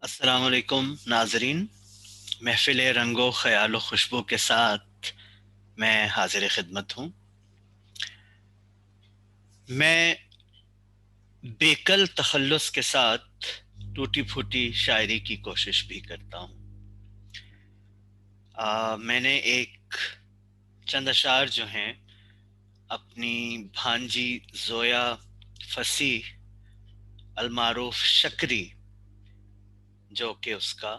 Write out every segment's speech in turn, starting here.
السلام علیکم ناظرین، محفل رنگ و خیال و خوشبو کے ساتھ میں حاضر خدمت ہوں۔ میں بیکل تخلص کے ساتھ ٹوٹی پھوٹی شاعری کی کوشش بھی کرتا ہوں۔ میں نے ایک چند اشعار جو ہیں اپنی بھانجی زویا فصیح المعروف شکری، جو کہ اس کا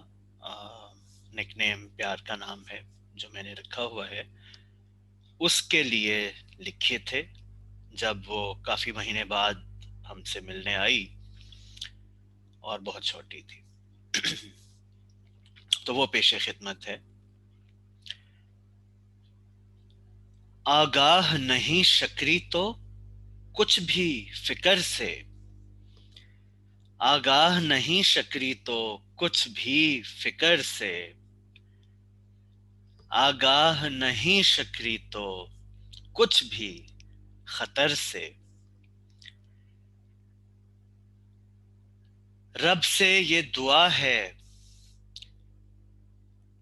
نک نیم پیار کا نام ہے جو میں نے رکھا ہوا ہے، اس کے لیے لکھے تھے جب وہ کافی مہینے بعد ہم سے ملنے آئی اور بہت چھوٹی تھی۔ تو وہ پیش خدمت ہے۔ آگاہ نہیں شکری تو کچھ بھی فکر سے، آگاہ نہیں شکری تو کچھ بھی فکر سے، آگاہ نہیں شکری تو کچھ بھی خطر سے، رب سے یہ دعا ہے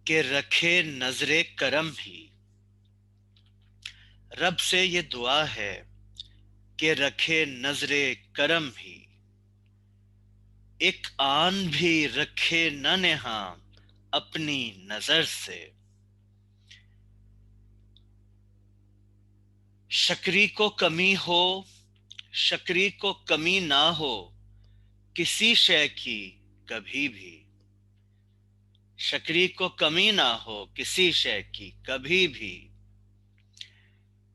کہ رکھے نظر کرم ہی، رب سے یہ دعا ہے کہ رکھے نظر کرم ہی، ایک آن بھی رکھے نہ نہاں اپنی نظر سے، شکری کو کمی ہو، شکری کو کمی نہ ہو کسی شے کی کبھی بھی، شکری کو کمی نہ ہو کسی شے کی کبھی بھی،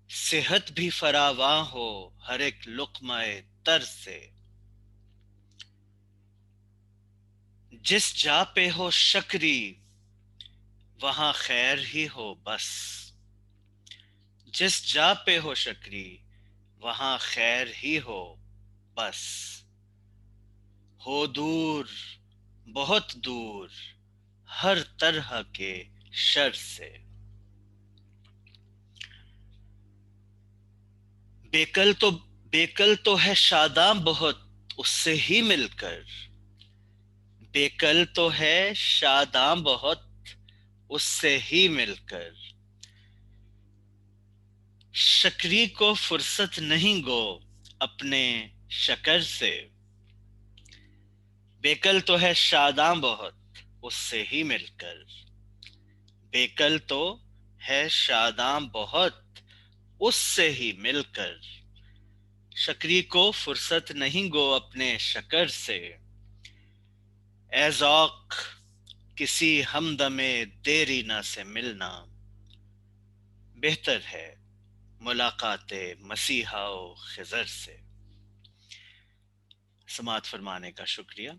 صحت بھی فراواں ہو ہر ایک لقمہ تر سے، جس جا پہ ہو شکری وہاں خیر ہی ہو بس، جس جا پہ ہو شکری وہاں خیر ہی ہو بس، ہو دور بہت دور ہر طرح کے شر سے۔ بیکل تو ہے شاداں بہت اس سے ہی مل کر، بیکل تو ہے شاداں بہت اس سے ہی مل کر، شکری کو فرصت نہیں گو اپنے شکر سے، بیکل تو ہے شاداں بہت اس سے ہی مل کر، بیکل تو ہے شاداں بہت اس سے ہی مل کر، شکری کو فرصت نہیں گو اپنے شکر سے، اے ذوق کسی ہمدم دیرینہ سے ملنا، بہتر ہے ملاقات مسیحا و خضر سے۔ سماعت فرمانے کا شکریہ۔